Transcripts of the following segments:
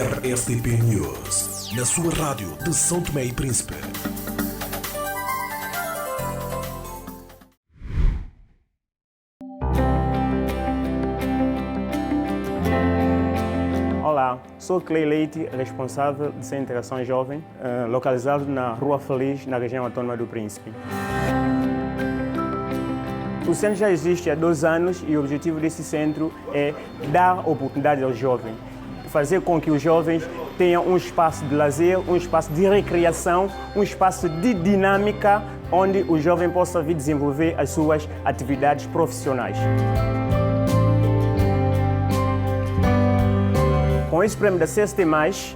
RSTP News, na sua rádio de São Tomé e Príncipe. Olá, sou Clay Leite, responsável de Centro de Interação Jovem, localizado na Rua Feliz, na região autônoma do Príncipe. O centro já existe há 2 anos e o objetivo desse centro é dar oportunidade aos jovens, fazer com que os jovens tenham um espaço de lazer, um espaço de recreação, um espaço de dinâmica, onde o jovem possa vir desenvolver as suas atividades profissionais. Com esse prêmio da CST+,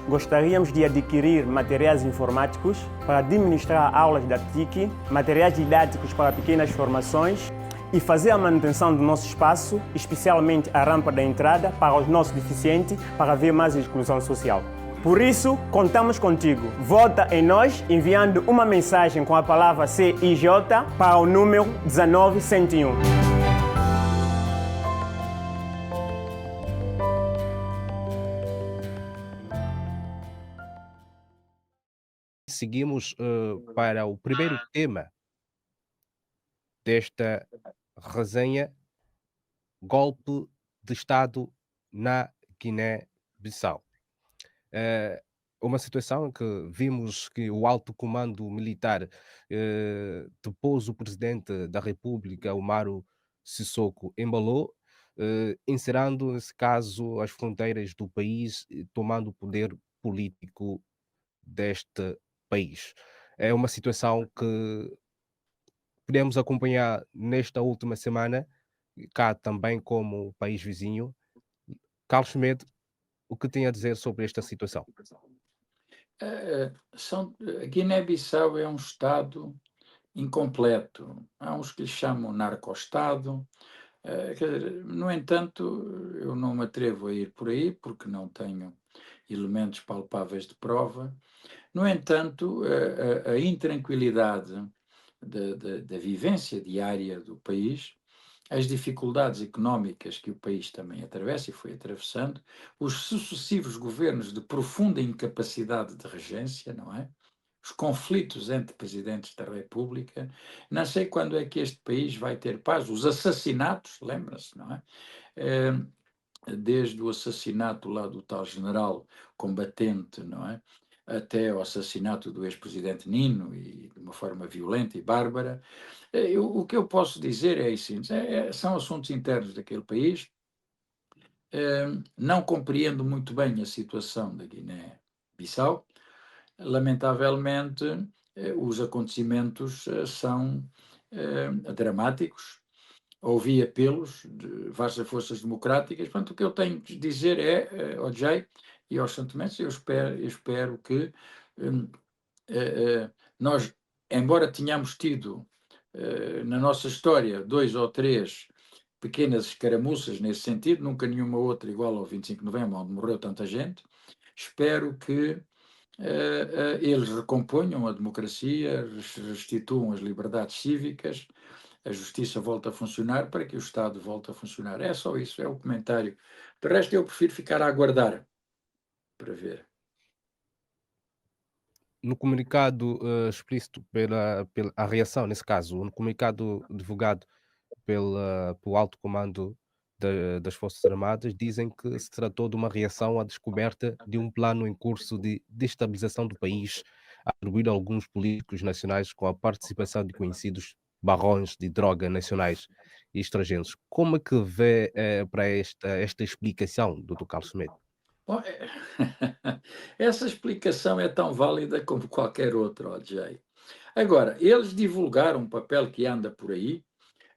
gostaríamos de adquirir materiais informáticos para administrar aulas da TIC, materiais didáticos para pequenas formações e fazer a manutenção do nosso espaço, especialmente a rampa da entrada para os nossos deficientes, para haver mais inclusão social. Por isso, contamos contigo. Vota em nós enviando uma mensagem com a palavra CIJ para o número 19101. Seguimos para o primeiro tema desta resenha: golpe de Estado na Guiné-Bissau. Uma situação que vimos que o alto comando militar depôs o presidente da República, Umaru Sissoko Embalo, encerrando, nesse caso, as fronteiras do país, tomando o poder político deste país. É uma situação que podemos acompanhar nesta última semana, cá também como país vizinho. Carlos Medo, o que tem a dizer sobre esta situação? A Guiné-Bissau é um Estado incompleto. Há uns que lhe chamam narco-Estado. No entanto, eu não me atrevo a ir por aí porque não tenho elementos palpáveis de prova. No entanto, a intranquilidade da vivência diária do país, as dificuldades económicas que o país também atravessa e foi atravessando, os sucessivos governos de profunda incapacidade de regência, não é? Os conflitos entre presidentes da República, não sei quando é que este país vai ter paz, os assassinatos, lembra-se, não é? Desde o assassinato lá do tal general combatente, não é? Até o assassinato do ex-presidente Nino, e de uma forma violenta e bárbara. O que eu posso dizer é isso, são assuntos internos daquele país. Não compreendo muito bem a situação da Guiné-Bissau. Lamentavelmente, os acontecimentos são dramáticos. Ouvi apelos de várias forças democráticas. Portanto, o que eu tenho de dizer é, ao Jay e aos santomenses, eu espero que nós, embora tenhamos tido na nossa história 2 ou 3 pequenas escaramuças nesse sentido, nunca nenhuma outra igual ao 25 de novembro, onde morreu tanta gente, espero que eles recomponham a democracia, restituam as liberdades cívicas, a justiça volta a funcionar para que o Estado volte a funcionar. É só isso, é o comentário. De resto, eu prefiro ficar a aguardar para ver. No comunicado explícito pela a reação, nesse caso, no comunicado divulgado pelo alto comando das Forças Armadas, dizem que se tratou de uma reação à descoberta de um plano em curso de destabilização do país, atribuído a alguns políticos nacionais com a participação de conhecidos barões de droga nacionais e estrangeiros. Como é que vê para esta explicação, Dr. Carlos Medo? Bom, essa explicação é tão válida como qualquer outra, ó, Jay. Agora, eles divulgaram um papel que anda por aí,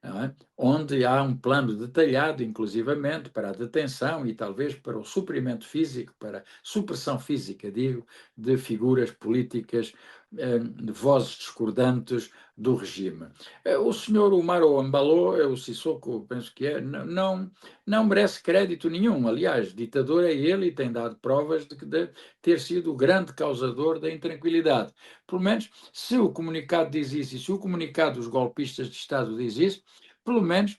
não é? Onde há um plano detalhado, inclusivamente, para a detenção e talvez para o suprimento físico, para a supressão física, digo, de figuras políticas, de vozes discordantes do regime. O senhor Umaro Embalo, o Sissoko, penso que é, não merece crédito nenhum. Aliás, ditador é ele e tem dado provas de ter sido o grande causador da intranquilidade. Pelo menos, se o comunicado diz isso e se o comunicado dos golpistas de Estado diz isso, pelo menos,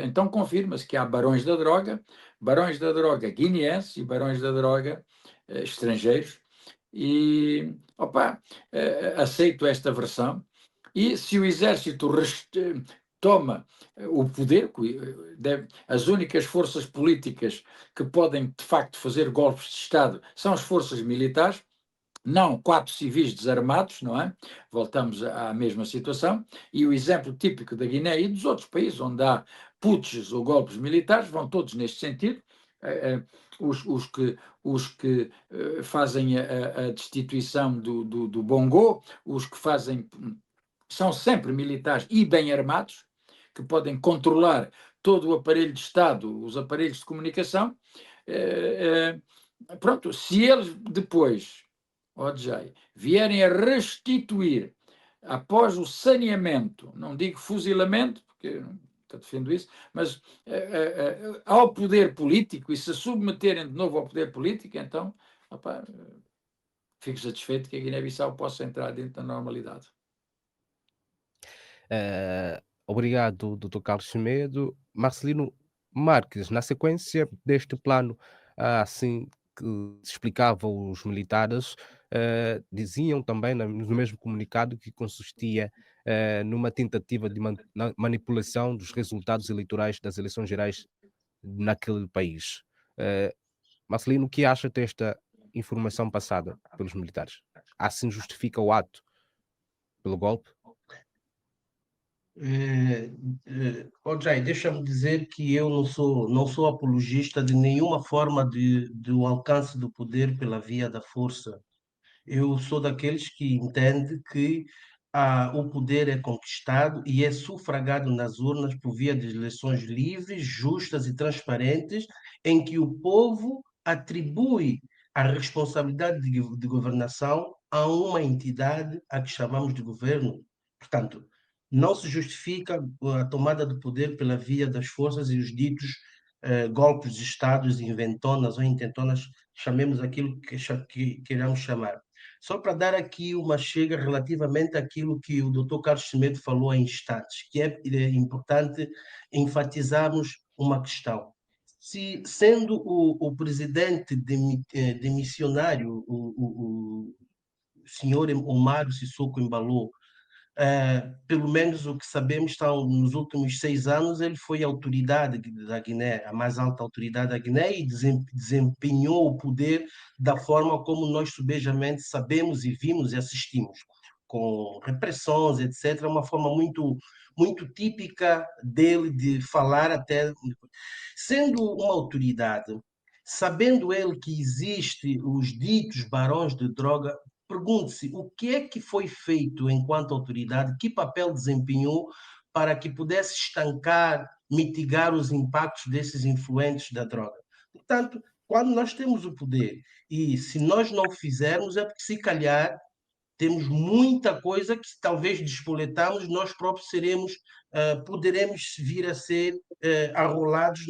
então confirma-se que há barões da droga, barões da droga guineenses e barões da droga estrangeiros. E, aceito esta versão. E se o exército toma o poder, as únicas forças políticas que podem, de facto, fazer golpes de Estado são as forças militares, não 4 civis desarmados, não é? Voltamos à mesma situação. E o exemplo típico da Guiné e dos outros países onde há putschs ou golpes militares vão todos neste sentido. Os que fazem a destituição do Bongo, os que fazem, são sempre militares e bem armados, que podem controlar todo o aparelho de Estado, os aparelhos de comunicação. Pronto, se eles depois, vierem a restituir, após o saneamento, não digo fuzilamento, porque eu defendo isso, mas ao poder político e se submeterem de novo ao poder político, então, fico satisfeito que a Guiné-Bissau possa entrar dentro da normalidade. Obrigado, Dr. Carlos Semedo. Marcelino Marques, na sequência deste plano, assim que se explicava os militares, diziam também no mesmo comunicado que consistia numa tentativa de manipulação dos resultados eleitorais das eleições gerais naquele país. Marcelino, o que acha desta informação passada pelos militares? Assim justifica o ato pelo golpe? Jay, deixa-me dizer que eu não sou apologista de nenhuma forma do alcance do poder pela via da força. Eu sou daqueles que entende que o poder é conquistado e é sufragado nas urnas por via de eleições livres, justas e transparentes, em que o povo atribui a responsabilidade de governação a uma entidade a que chamamos de governo. Portanto, não se justifica a tomada de poder pela via das forças e os ditos golpes de Estados, inventonas ou intentonas, chamemos aquilo que queiramos chamar. Só para dar aqui uma chega relativamente àquilo que o Dr. Carlos Semedo falou em instantes, que é importante enfatizarmos uma questão. Sendo o presidente demissionário, o senhor Omaro Sissoko Embaló, pelo menos o que sabemos, nos últimos 6 anos, ele foi a autoridade da Guiné, a mais alta autoridade da Guiné, e desempenhou o poder da forma como nós subejamente sabemos e vimos e assistimos, com repressões, etc. Uma forma muito, muito típica dele de falar até... Sendo uma autoridade, sabendo ele que existe os ditos barões de droga, pergunte-se o que é que foi feito enquanto autoridade, que papel desempenhou para que pudesse estancar, mitigar os impactos desses influentes da droga. Portanto, quando nós temos o poder e se nós não fizermos, é porque se calhar temos muita coisa que talvez despoletamos, nós próprios poderemos vir a ser arrolados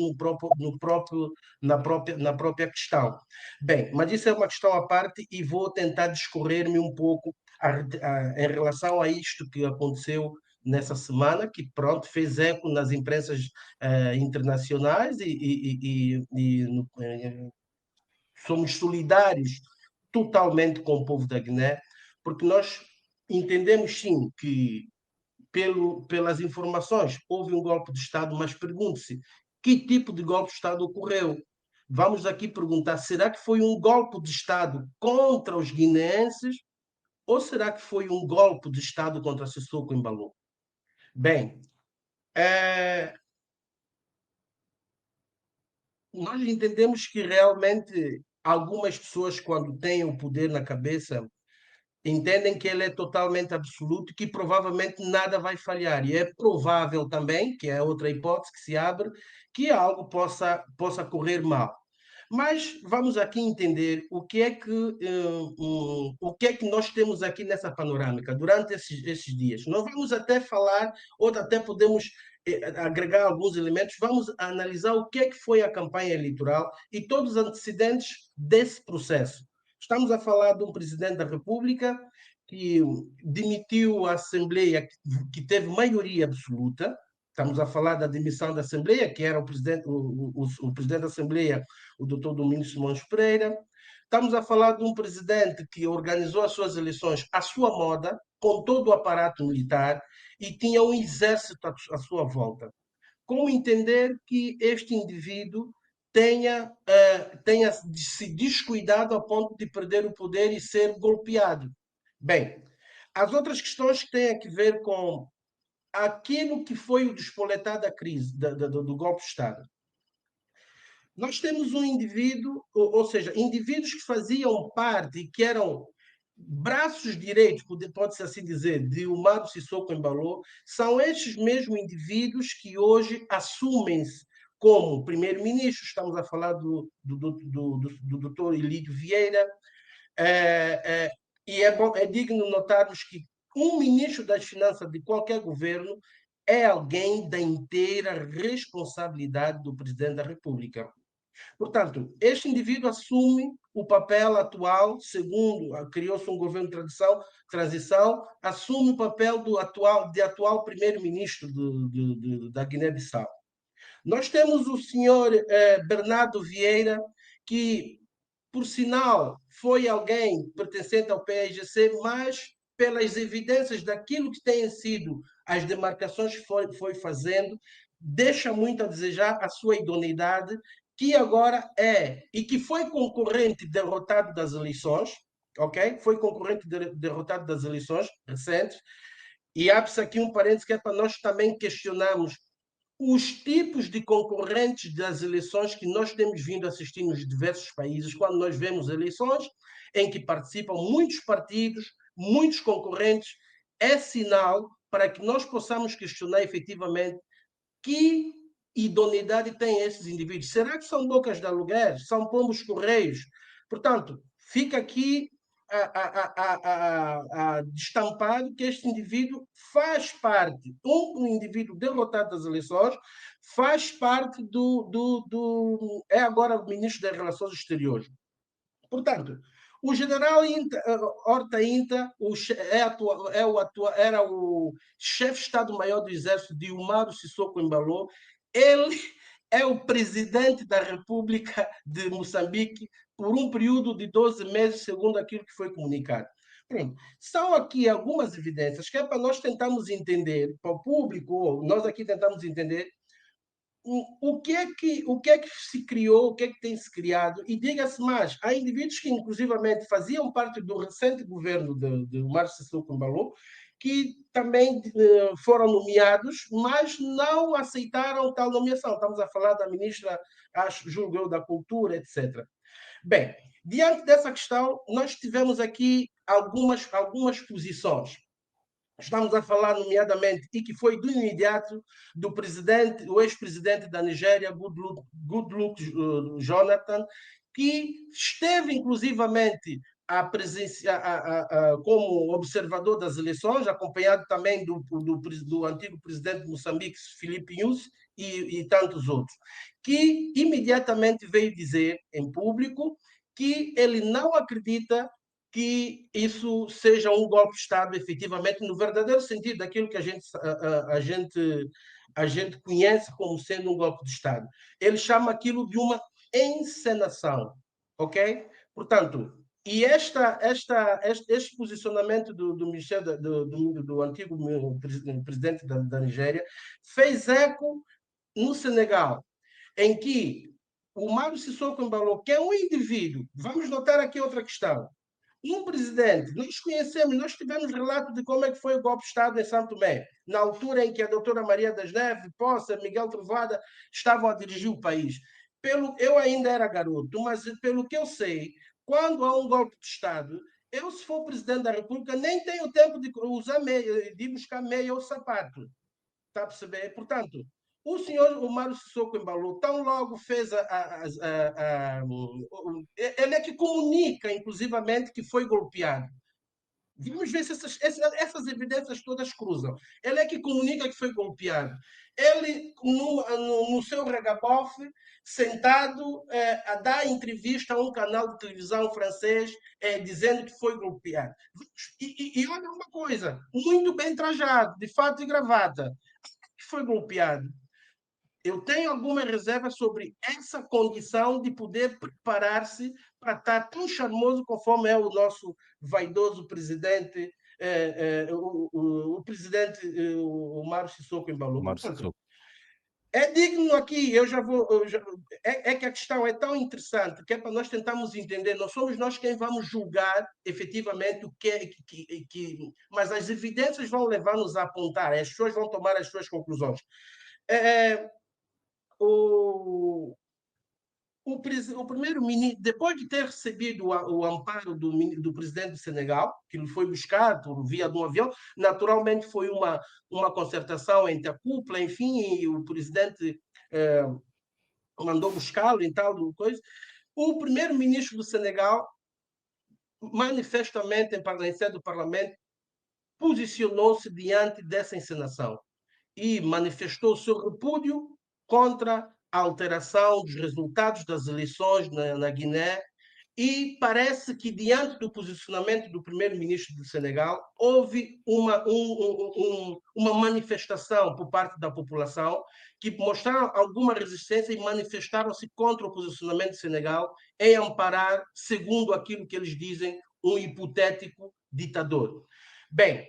na própria questão. Bem, mas isso é uma questão à parte e vou tentar discorrer-me um pouco em relação a isto que aconteceu nessa semana, que pronto, fez eco nas imprensas internacionais somos solidários totalmente com o povo da Guiné, porque nós entendemos sim que, pelas informações, houve um golpe de Estado, mas pergunte-se que tipo de golpe de Estado ocorreu. Vamos aqui perguntar, será que foi um golpe de Estado contra os guineenses ou será que foi um golpe de Estado contra Sissoko Embaló? Bem, nós entendemos que realmente algumas pessoas, quando têm o poder na cabeça, entendem que ele é totalmente absoluto, que provavelmente nada vai falhar. E é provável também, que é outra hipótese que se abre, que algo possa correr mal. Mas vamos aqui entender o que é que nós temos aqui nessa panorâmica durante esses dias. Nós vamos até falar, ou até podemos agregar alguns elementos, vamos analisar o que é que foi a campanha eleitoral e todos os antecedentes desse processo. Estamos a falar de um presidente da República que demitiu a Assembleia, que teve maioria absoluta, Estamos a falar da demissão da Assembleia, que era o presidente, o presidente da Assembleia, o doutor Domingos Simões Pereira. Estamos a falar de um presidente que organizou as suas eleições à sua moda, com todo o aparato militar, e tinha um exército à sua volta. Como entender que este indivíduo tenha se descuidado a ponto de perder o poder e ser golpeado? Bem, as outras questões que têm a ver com aquilo que foi o despoletar da crise, do golpe de Estado. Nós temos um indivíduo, ou seja, indivíduos que faziam parte, que eram braços direitos, pode-se assim dizer, de Umaro Sissoko Embaló, são estes mesmos indivíduos que hoje assumem-se como primeiro-ministro. Estamos a falar do doutor Elídio Vieira, e é digno notarmos que um ministro das Finanças de qualquer governo é alguém da inteira responsabilidade do presidente da República. Portanto, este indivíduo assume o papel atual, segundo criou-se um governo de transição, assume o papel de atual primeiro-ministro da Guiné-Bissau. Nós temos o senhor Bernardo Vieira, que, por sinal, foi alguém pertencente ao PAIGC, mas pelas evidências daquilo que têm sido as demarcações que foi fazendo, deixa muito a desejar a sua idoneidade, que agora e que foi concorrente derrotado das eleições, ok? Foi concorrente derrotado das eleições recentes, e abre-se aqui um parênteses que é para nós também questionarmos os tipos de concorrentes das eleições que nós temos vindo a assistir nos diversos países, quando nós vemos eleições em que participam muitos partidos, muitos concorrentes, é sinal para que nós possamos questionar efetivamente que idoneidade têm esses indivíduos. Será que são bocas de aluguer? São pombos correios? Portanto, fica aqui destampado que este indivíduo faz parte, um indivíduo derrotado das eleições, faz parte é agora o ministro das Relações Exteriores. Portanto, o general Horta Inta era o chefe de Estado-Maior do Exército de Umaro Sissoko Embaló. Ele é o presidente da República de Moçambique por um período de 12 meses, segundo aquilo que foi comunicado. Pronto. São aqui algumas evidências que é para nós tentarmos entender, para o público, nós aqui tentamos entender o que é que se criou, o que é que tem se criado, e diga-se mais, há indivíduos que inclusivamente faziam parte do recente governo de Umaro Sissoko Embaló, que também foram nomeados, mas não aceitaram tal nomeação. Estamos a falar da ministra, julgo eu, da Cultura, etc. Bem, diante dessa questão, nós tivemos aqui algumas posições. Estamos a falar, nomeadamente, e que foi do imediato, do presidente, o ex-presidente da Nigéria, Goodluck Jonathan, que esteve, inclusivamente, como observador das eleições, acompanhado também do antigo presidente de Moçambique, Filipe Nyusi, e tantos outros, que imediatamente veio dizer em público que ele não acredita que isso seja um golpe de Estado, efetivamente, no verdadeiro sentido daquilo que a gente conhece como sendo um golpe de Estado. Ele chama aquilo de uma encenação, ok? Portanto, e este posicionamento do antigo presidente da Nigéria fez eco no Senegal, em que o Umaro Sissoko Embaló, que é um indivíduo, vamos notar aqui outra questão, um presidente, nós tivemos relato de como é que foi o golpe de Estado em São Tomé, na altura em que a doutora Maria das Neves, Poça, Miguel Trovoada estavam a dirigir o país. Eu ainda era garoto, mas pelo que eu sei, quando há um golpe de Estado, eu, se for presidente da República, nem tenho tempo de usar meia, de buscar meia ou sapato. Está a perceber? Portanto, o senhor Umaro Sissoko Embaló tão logo fez ele é que comunica, inclusivamente, que foi golpeado. Vamos ver se essas evidências todas cruzam. Ele é que comunica que foi golpeado. Ele, no seu regabof, sentado, a dar entrevista a um canal de televisão francês, dizendo que foi golpeado. E olha uma coisa, muito bem trajado, de fato e gravata. que foi golpeado. Eu tenho alguma reserva sobre essa condição de poder preparar-se para estar tão charmoso conforme é o nosso vaidoso presidente, o presidente, o Mário Sissoko Embaló. Mário Portanto, Sissoko. é digno aqui, é que a questão é tão interessante que é para nós tentarmos entender, não somos nós quem vamos julgar efetivamente o que é, mas as evidências vão levar-nos a apontar, as pessoas vão tomar as suas conclusões. O primeiro-ministro, depois de ter recebido o amparo do presidente do Senegal, que lhe foi buscado por via de um avião, naturalmente foi uma concertação entre a cúpula, enfim, e o presidente mandou buscá-lo e tal, coisa. O primeiro-ministro do Senegal, manifestamente em sede do parlamento, posicionou-se diante dessa encenação e manifestou o seu repúdio contra a alteração dos resultados das eleições na Guiné e parece que, diante do posicionamento do primeiro-ministro do Senegal, houve uma manifestação por parte da população que mostraram alguma resistência e manifestaram-se contra o posicionamento do Senegal em amparar, segundo aquilo que eles dizem, um hipotético ditador. Bem,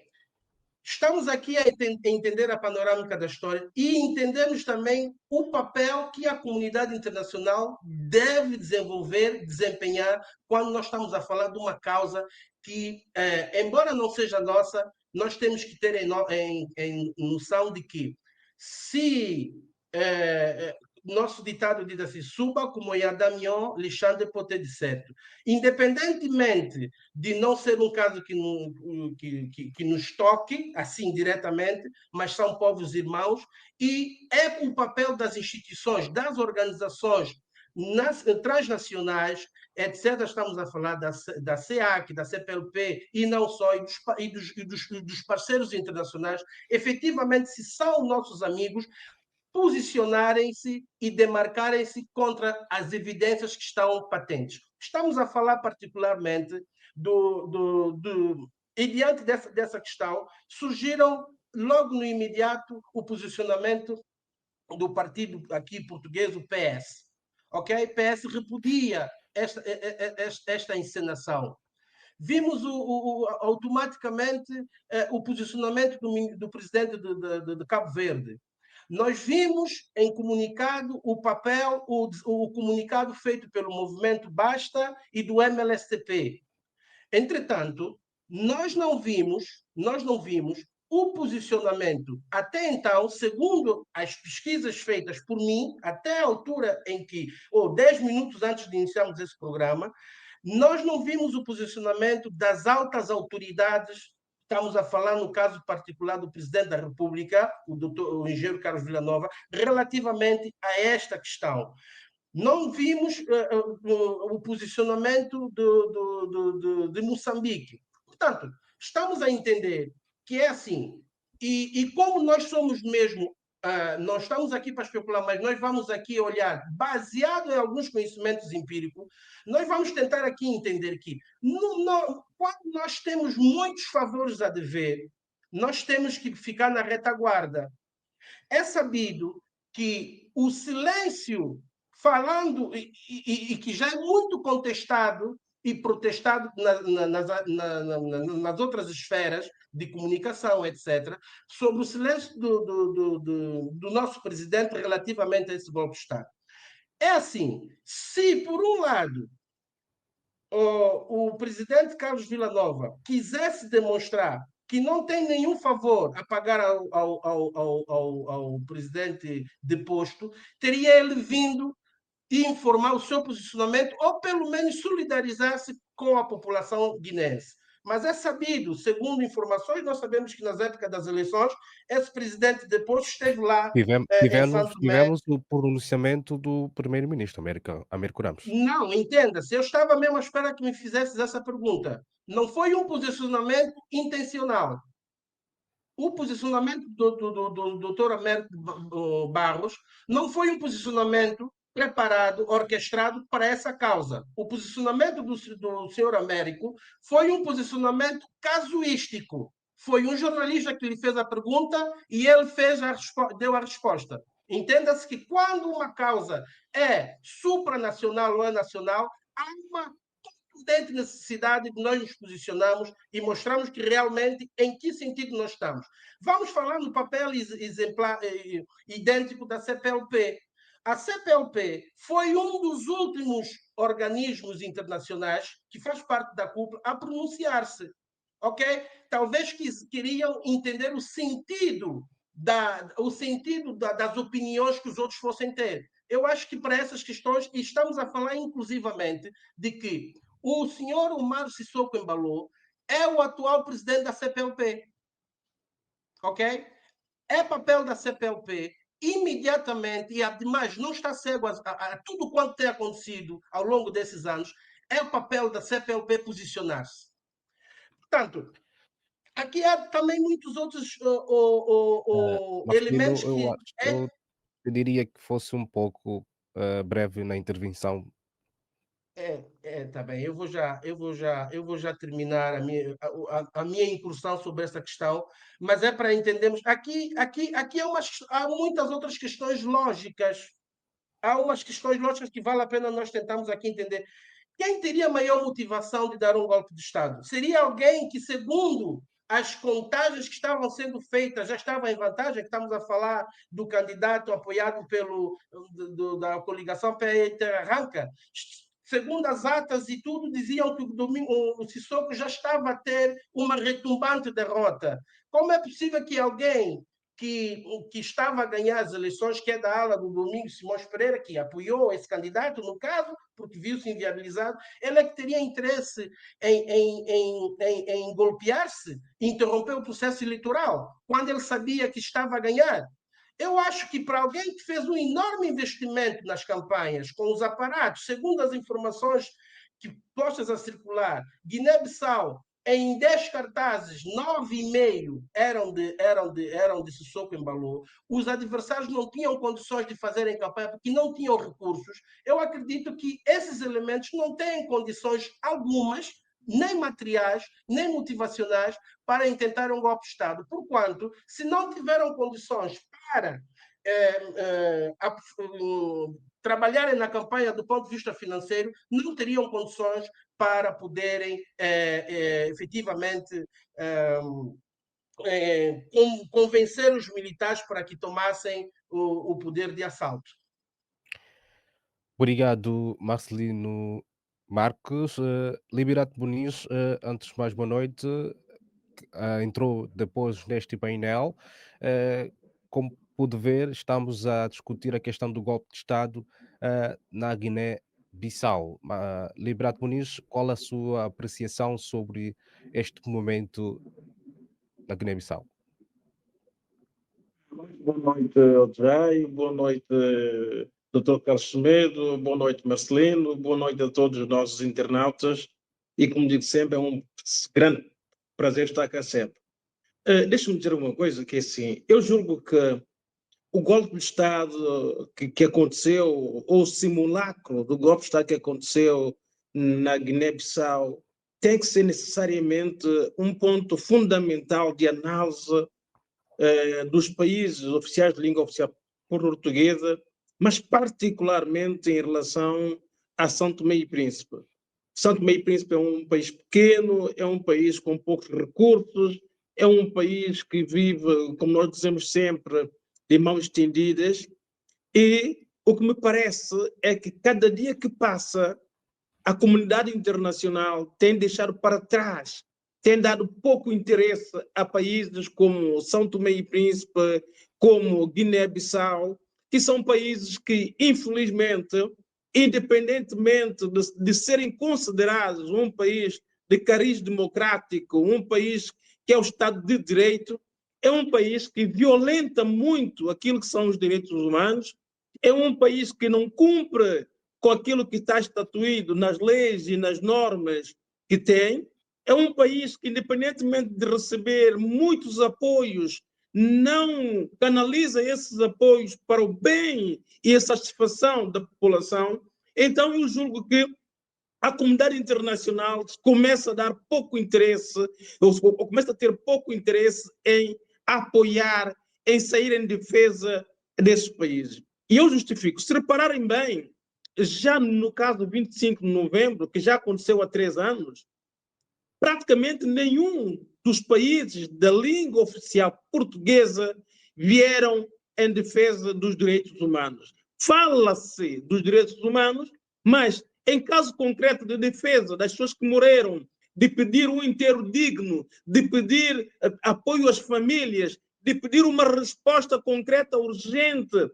estamos aqui a entender a panorâmica da história e entendemos também o papel que a comunidade internacional deve desempenhar quando nós estamos a falar de uma causa que, embora não seja nossa, nós temos que ter em noção de que se nosso ditado diz assim, suba como Yadamion, lixando poter de certo. Independentemente de não ser um caso que nos toque, assim, diretamente, mas são povos irmãos, e é o papel das instituições, das organizações transnacionais, etc. Estamos a falar da CEAC, da CPLP, e não só, e dos parceiros internacionais, efetivamente, se são nossos amigos, posicionarem-se e demarcarem-se contra as evidências que estão patentes. Estamos a falar particularmente e diante dessa questão, surgiram logo no imediato o posicionamento do partido aqui português, o PS. Ok? O PS repudia esta encenação. Vimos automaticamente o posicionamento do presidente de Cabo Verde. Nós vimos em comunicado o papel, o comunicado feito pelo Movimento Basta e do MLSTP. Entretanto, nós não vimos o posicionamento, até então, segundo as pesquisas feitas por mim, até a altura em que, ou 10 minutos antes de iniciarmos esse programa, nós não vimos o posicionamento das altas autoridades. Estamos a falar no caso particular do presidente da República, o engenheiro Carlos Villanova, relativamente a esta questão. Não vimos o posicionamento de Moçambique. Portanto, estamos a entender que é assim. E como nós somos mesmo, não estamos aqui para especular, mas nós vamos aqui olhar, baseado em alguns conhecimentos empíricos, nós vamos tentar aqui entender que quando nós temos muitos favores a dever, nós temos que ficar na retaguarda. É sabido que o silêncio falando, e que já é muito contestado e protestado nas outras esferas de comunicação, etc., sobre o silêncio do nosso presidente relativamente a esse golpe de Estado. É assim, se por um lado o presidente Carlos Villanova quisesse demonstrar que não tem nenhum favor a pagar ao presidente deposto, teria ele vindo e informar o seu posicionamento ou pelo menos solidarizar-se com a população guinense. Mas é sabido, segundo informações, nós sabemos que nas épocas das eleições, esse presidente depois esteve lá Tivemos o pronunciamento do primeiro-ministro, Américo Ramos. Não, entenda-se, eu estava mesmo à espera que me fizesses essa pergunta. Não foi um posicionamento intencional. O posicionamento do doutor Américo Barros não foi um posicionamento preparado, orquestrado para essa causa. O posicionamento do senhor Américo foi um posicionamento casuístico. Foi um jornalista que lhe fez a pergunta e ele deu a resposta. Entenda-se que quando uma causa é supranacional ou é nacional, há uma contundente necessidade de nós nos posicionarmos e mostrarmos que realmente em que sentido nós estamos. Vamos falar no papel idêntico da CPLP. A CPLP foi um dos últimos organismos internacionais que faz parte da cúpula a pronunciar-se. Ok? Talvez queriam entender o sentido das opiniões que os outros fossem ter. Eu acho que para essas questões, e estamos a falar inclusivamente de que o senhor Umaro Sissoko Embalo é o atual presidente da CPLP. Ok? É papel da CPLP imediatamente, e ademais não está cego a tudo quanto tem acontecido ao longo desses anos, é o papel da CPLP posicionar-se. Portanto, aqui há também muitos outros Marcelino, elementos que... eu diria que fosse um pouco breve na intervenção. Tá bem. Eu vou já terminar a minha incursão sobre essa questão, mas é para entendermos. Aqui há muitas outras questões lógicas. Há umas questões lógicas que vale a pena nós tentarmos aqui entender. Quem teria maior motivação de dar um golpe de Estado? Seria alguém que, segundo as contagens que estavam sendo feitas, já estava em vantagem, que estamos a falar do candidato apoiado da coligação Terra Arranca. Segundo as atas e tudo, diziam que o Sissoko já estava a ter uma retumbante derrota. Como é possível que alguém que estava a ganhar as eleições, que é da ala do Domingos Simões Pereira, que apoiou esse candidato, no caso, porque viu-se inviabilizado, ele é que teria interesse em golpear-se, interromper o processo eleitoral, quando ele sabia que estava a ganhar. Eu acho que para alguém que fez um enorme investimento nas campanhas, com os aparatos, segundo as informações que postas a circular, Guiné-Bissau, em 10 cartazes, 9,5 eram de Sissoko Embalo. Os adversários não tinham condições de fazerem campanha porque não tinham recursos. Eu acredito que esses elementos não têm condições algumas, nem materiais, nem motivacionais, para intentar um golpe de Estado. Porquanto, se não tiveram condições para trabalharem na campanha do ponto de vista financeiro, não teriam condições para poderem efetivamente convencer os militares para que tomassem o poder de assalto. Obrigado, Marcelino Marques. Liberato Muniz, antes de mais, boa noite. Entrou depois neste painel. Como pude ver, estamos a discutir a questão do golpe de Estado na Guiné-Bissau. Liberato Muniz, qual a sua apreciação sobre este momento na Guiné-Bissau? Boa noite, Odrei, boa noite, Dr. Carlos Semedo, boa noite, Marcelino, boa noite a todos os nossos internautas e, como digo sempre, é um grande prazer estar cá sempre. Deixa-me dizer uma coisa, que é assim, eu julgo que o golpe de Estado que aconteceu, ou o simulacro do golpe de Estado que aconteceu na Guiné-Bissau, tem que ser necessariamente um ponto fundamental de análise dos países oficiais de língua oficial portuguesa, mas particularmente em relação a São Tomé e Príncipe. São Tomé e Príncipe é um país pequeno, é um país com poucos recursos, é um país que vive, como nós dizemos sempre, de mãos estendidas, e o que me parece é que cada dia que passa, a comunidade internacional tem deixado para trás, tem dado pouco interesse a países como São Tomé e Príncipe, como Guiné-Bissau, que são países que, infelizmente, independentemente de serem considerados um país de cariz democrático, um país que é o Estado de Direito, é um país que violenta muito aquilo que são os direitos humanos, é um país que não cumpre com aquilo que está estatuído nas leis e nas normas que tem, é um país que, independentemente de receber muitos apoios, não canaliza esses apoios para o bem e a satisfação da população. Então, eu julgo que a comunidade internacional começa a dar pouco interesse, ou começa a ter pouco interesse em apoiar, em sair em defesa desses países. E eu justifico, se repararem bem, já no caso do 25 de novembro, que já aconteceu há 3 anos, praticamente nenhum dos países da língua oficial portuguesa vieram em defesa dos direitos humanos. Fala-se dos direitos humanos, mas em caso concreto de defesa das pessoas que morreram, de pedir um enterro digno, de pedir apoio às famílias, de pedir uma resposta concreta, urgente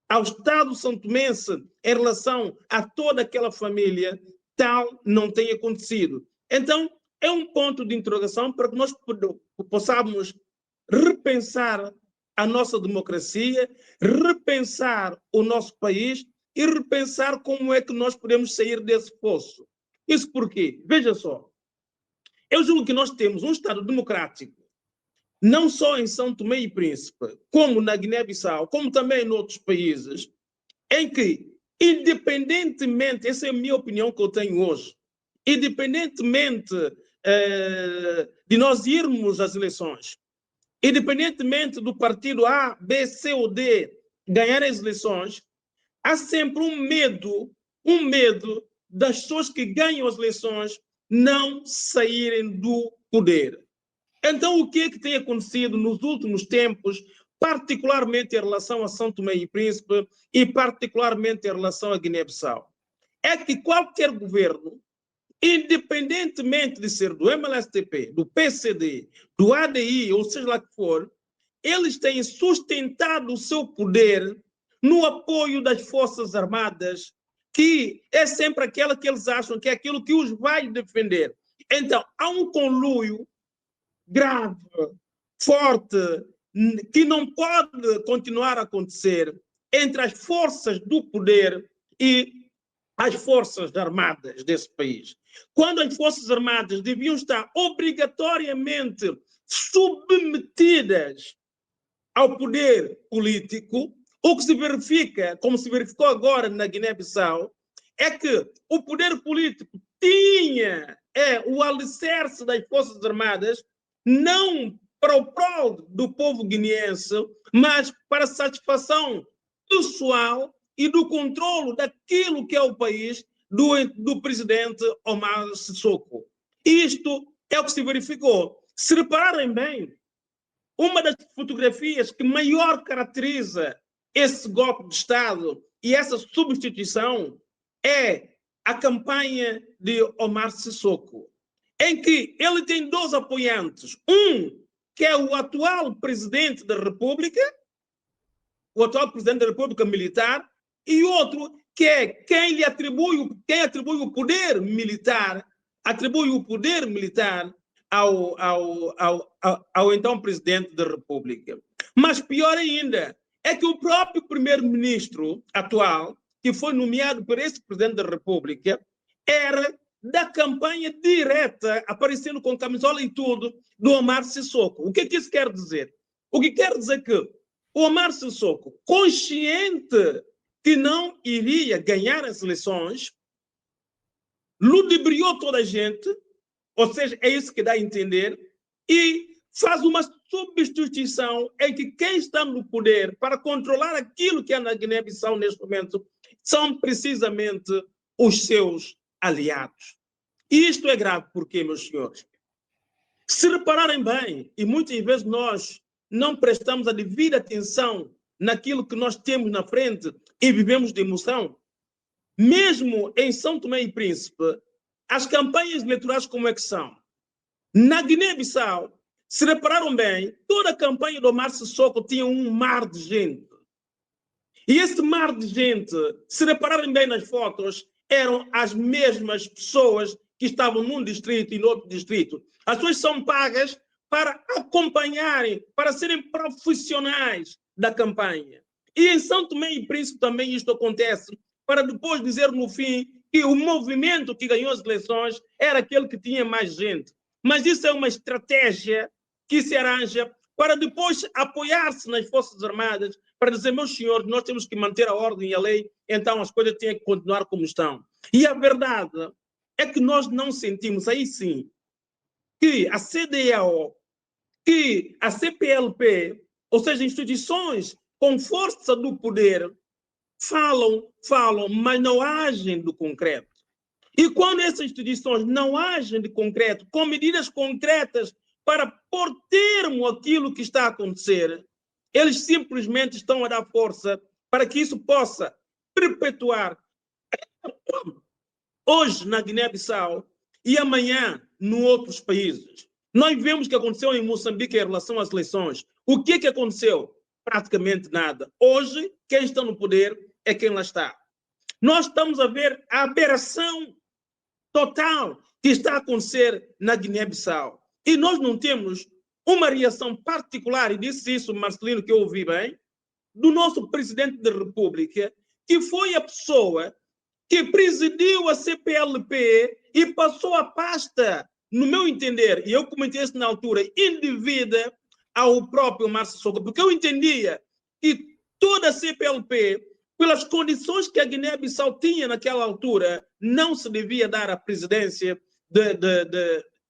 ao Estado santomense em relação a toda aquela família, tal não tem acontecido. Então, é um ponto de interrogação para que nós possamos repensar a nossa democracia, repensar o nosso país e repensar como é que nós podemos sair desse poço. Isso porque, veja só, eu julgo que nós temos um Estado democrático, não só em São Tomé e Príncipe, como na Guiné-Bissau, como também em outros países, em que, independentemente, essa é a minha opinião que eu tenho hoje, independentemente de nós irmos às eleições, independentemente do partido A, B, C ou D ganhar as eleições, há sempre um medo das pessoas que ganham as eleições não saírem do poder. Então, o que é que tem acontecido nos últimos tempos, particularmente em relação a São Tomé e Príncipe e particularmente em relação a Guiné-Bissau? É que qualquer governo, independentemente de ser do MLSTP, do PCD, do ADI, ou seja lá que for, eles têm sustentado o seu poder no apoio das Forças Armadas, que é sempre aquela que eles acham que é aquilo que os vai defender. Então, há um conluio grave, forte, que não pode continuar a acontecer entre as forças do poder e as forças armadas desse país. Quando as forças armadas deviam estar obrigatoriamente submetidas ao poder político, o que se verifica, como se verificou agora na Guiné-Bissau, é que o poder político tinha o alicerce das forças armadas, não para o prol do povo guineense, mas para a satisfação pessoal e do controlo daquilo que é o país do presidente Omar Sissoko. Isto é o que se verificou. Se repararem bem, uma das fotografias que maior caracteriza esse golpe de Estado e essa substituição é a campanha de Omar Sissoko, em que ele tem 2 apoiantes. Um, que é o atual presidente da República, o atual presidente da República militar, e outro que é quem atribui o poder militar, ao então presidente da República. Mas pior ainda, é que o próprio primeiro-ministro atual, que foi nomeado por esse presidente da República, era da campanha direta, aparecendo com camisola e tudo, do Omar Sissoko. O que é que isso quer dizer? O que quer dizer que o Omar Sissoko, consciente que não iria ganhar as eleições, ludibriou toda a gente, ou seja, é isso que dá a entender, e faz uma substituição em que quem está no poder para controlar aquilo que é na Guiné-Bissau neste momento são precisamente os seus aliados. E isto é grave porque, meus senhores, se repararem bem, e muitas vezes nós não prestamos a devida atenção naquilo que nós temos na frente e vivemos de emoção, mesmo em São Tomé e Príncipe, as campanhas eleitorais como é que são? Na Guiné-Bissau, se repararam bem, toda a campanha do Omar Sissoko tinha um mar de gente. E esse mar de gente, se repararem bem nas fotos, eram as mesmas pessoas que estavam num distrito e no outro distrito. As pessoas são pagas para acompanharem, para serem profissionais da campanha. E em São Tomé e Príncipe também isto acontece, para depois dizer no fim que o movimento que ganhou as eleições era aquele que tinha mais gente. Mas isso é uma estratégia que se arranja para depois apoiar-se nas Forças Armadas, para dizer, meus senhores, nós temos que manter a ordem e a lei, então as coisas têm que continuar como estão. E a verdade é que nós não sentimos, aí sim, que a CEDEAO, que a CPLP, ou seja, instituições com força do poder, falam, mas não agem do concreto. E quando essas instituições não agem de concreto, com medidas concretas para pôr termo àquilo que está a acontecer, eles simplesmente estão a dar força para que isso possa perpetuar hoje na Guiné-Bissau e amanhã em outros países. Nós vemos o que aconteceu em Moçambique em relação às eleições. O que aconteceu? Praticamente nada. Hoje, quem está no poder é quem lá está. Nós estamos a ver a aberração total que está a acontecer na Guiné-Bissau. E nós não temos uma reação particular, e disse isso, Marcelino, que eu ouvi bem, do nosso presidente da República, que foi a pessoa que presidiu a CPLP e passou a pasta, no meu entender, e eu comentei isso na altura, indevida ao próprio Márcio Soco, porque eu entendia que toda a CPLP, pelas condições que a Guiné-Bissau tinha naquela altura, não se devia dar a presidência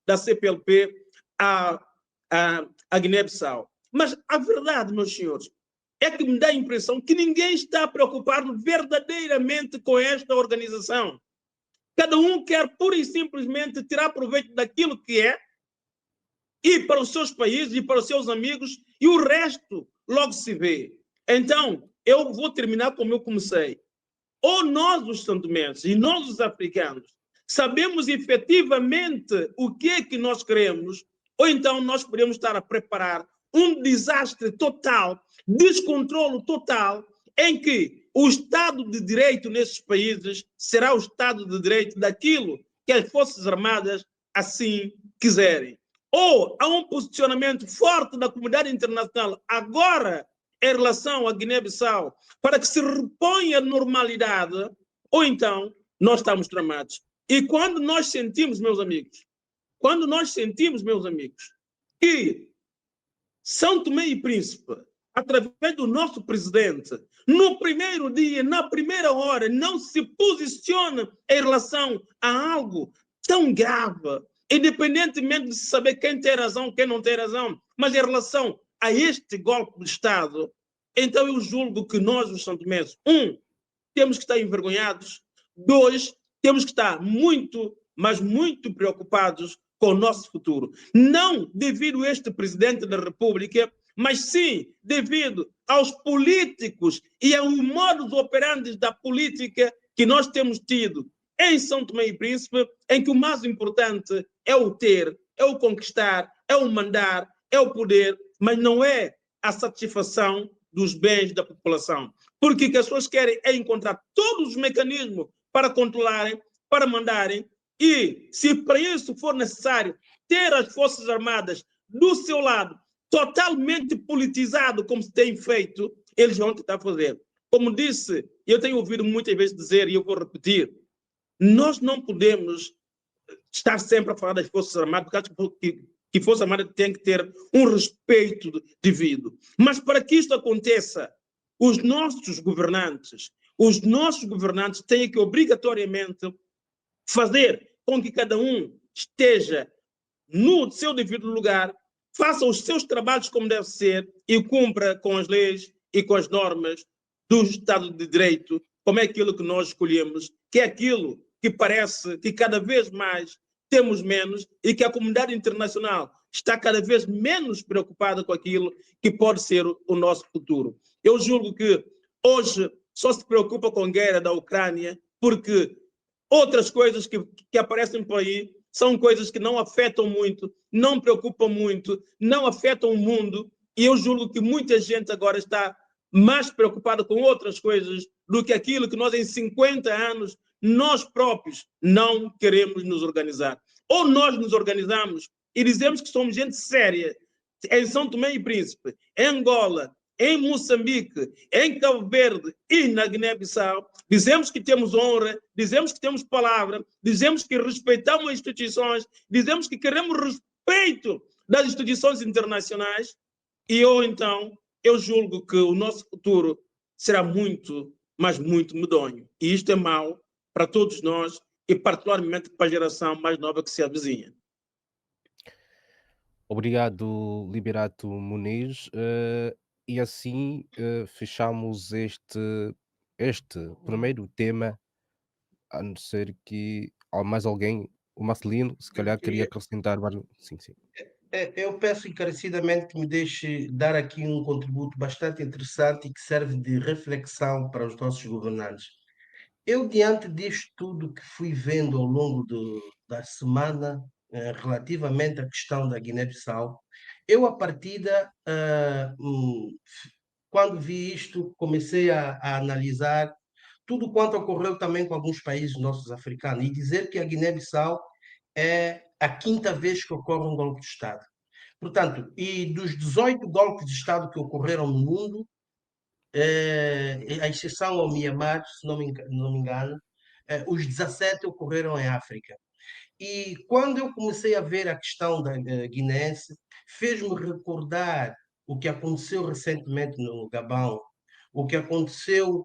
da CPLP à Guiné-Bissau. Mas a verdade, meus senhores, é que me dá a impressão que ninguém está preocupado verdadeiramente com esta organização. Cada um quer pura e simplesmente tirar proveito daquilo que é, ir para os seus países e para os seus amigos, e o resto logo se vê. Então, eu vou terminar como eu comecei. Ou nós, os santomenses, e nós, os africanos, sabemos efetivamente o que é que nós queremos, ou então nós podemos estar a preparar um desastre total, descontrole total, em que o Estado de Direito nesses países será o Estado de Direito daquilo que as Forças Armadas assim quiserem. Ou há um posicionamento forte da comunidade internacional agora em relação à Guiné-Bissau para que se reponha a normalidade, ou então nós estamos tramados. E quando nós sentimos, meus amigos, que São Tomé e Príncipe, através do nosso presidente, no primeiro dia, na primeira hora, não se posiciona em relação a algo tão grave, independentemente de saber quem tem razão, quem não tem razão, mas em relação a este golpe de Estado, então eu julgo que nós, os santomenses, temos que estar envergonhados, 2, temos que estar muito, mas muito preocupados com o nosso futuro. Não devido a este presidente da República, mas sim devido aos políticos e ao modus operandi da política que nós temos tido em São Tomé e Príncipe, em que o mais importante é o ter, é o conquistar, é o mandar, é o poder, mas não é a satisfação dos bens da população. Porque o que as pessoas querem é encontrar todos os mecanismos para controlarem, para mandarem, e se para isso for necessário ter as Forças Armadas do seu lado, totalmente politizado, como se tem feito, eles vão tentar fazer. Como disse, eu tenho ouvido muitas vezes dizer, e eu vou repetir, nós não podemos estar sempre a falar das Forças Armadas, porque que Força Armada tem que ter um respeito devido. Mas para que isto aconteça, os nossos governantes têm que obrigatoriamente fazer com que cada um esteja no seu devido lugar, faça os seus trabalhos como deve ser e cumpra com as leis e com as normas do Estado de Direito, como é aquilo que nós escolhemos, que é aquilo que parece que cada vez mais temos menos e que a comunidade internacional está cada vez menos preocupada com aquilo que pode ser o nosso futuro. Eu julgo que hoje só se preocupa com a guerra da Ucrânia porque outras coisas que aparecem por aí são coisas que não afetam muito, não preocupam muito, não afetam o mundo, e eu julgo que muita gente agora está mais preocupada com outras coisas do que aquilo que nós em 50 anos, nós próprios não queremos nos organizar. Ou nós nos organizamos e dizemos que somos gente séria em São Tomé e Príncipe, em Angola, em Moçambique, em Cabo Verde e na Guiné-Bissau, dizemos que temos honra, dizemos que temos palavra, dizemos que respeitamos as instituições, dizemos que queremos respeito das instituições internacionais, e eu julgo que o nosso futuro será muito, mas muito medonho. E isto é mau para todos nós, e particularmente para a geração mais nova que se avizinha. Obrigado, Liberato Muniz. E assim fechamos este primeiro tema, a não ser que há mais alguém, o Marcelino, se Eu calhar queria queria, acrescentar mais. Sim, sim. eu peço encarecidamente que me deixe dar aqui um contributo bastante interessante e que serve de reflexão para os nossos governantes. Eu, diante disto tudo que fui vendo ao longo da semana, relativamente à questão da Guiné-Bissau, eu, à partida, quando vi isto, comecei a analisar tudo quanto ocorreu também com alguns países nossos africanos e dizer que a Guiné-Bissau é a quinta vez que ocorre um golpe de Estado. Portanto, e dos 18 golpes de Estado que ocorreram no mundo, a exceção ao Mianmar, se não me engano, os 17 ocorreram em África. E quando eu comecei a ver a questão da guineense, fez-me recordar o que aconteceu recentemente no Gabão, o que aconteceu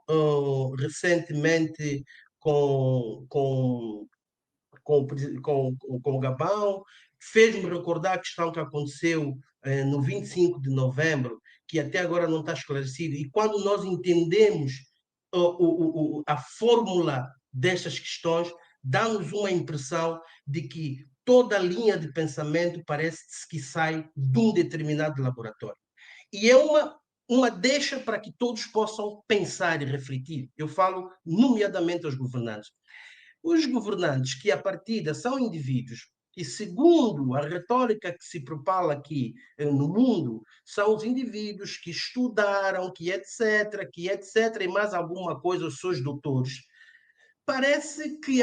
recentemente com, com com o Gabão, fez-me recordar a questão que aconteceu no 25 de novembro, que até agora não está esclarecido. E quando nós entendemos a fórmula destas questões, dá-nos uma impressão de que toda a linha de pensamento parece que sai de um determinado laboratório. E é uma deixa para que todos possam pensar e refletir. Eu falo nomeadamente aos governantes. Os governantes, que a partida são indivíduos, e segundo a retórica que se propala aqui no mundo, são os indivíduos que estudaram, que etc, e mais alguma coisa, os seus doutores. Parece que,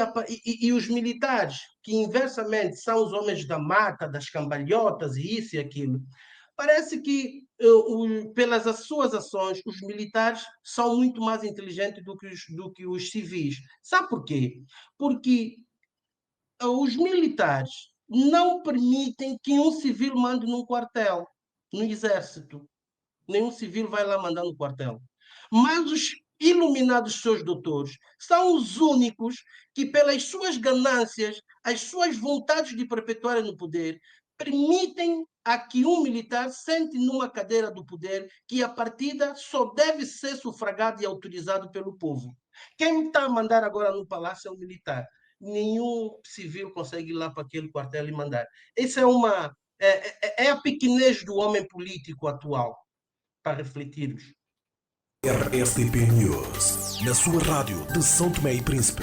e os militares, que inversamente são os homens da mata, das cambalhotas, e isso e aquilo, parece que, pelas suas ações, os militares são muito mais inteligentes do que os civis. Sabe por quê? Porque os militares não permitem que um civil mande num quartel, no exército. Nenhum civil vai lá mandar no quartel. Mas os iluminados seus doutores são os únicos que, pelas suas ganâncias, as suas vontades de perpetuarem no poder, permitem a que um militar sente numa cadeira do poder que, a partida, só deve ser sufragado e autorizado pelo povo. Quem está a mandar agora no palácio é o militar. Nenhum civil consegue ir lá para aquele quartel e mandar. Essa é a pequenez do homem político atual, para refletirmos. RSTP News, na sua rádio de São Tomé e Príncipe.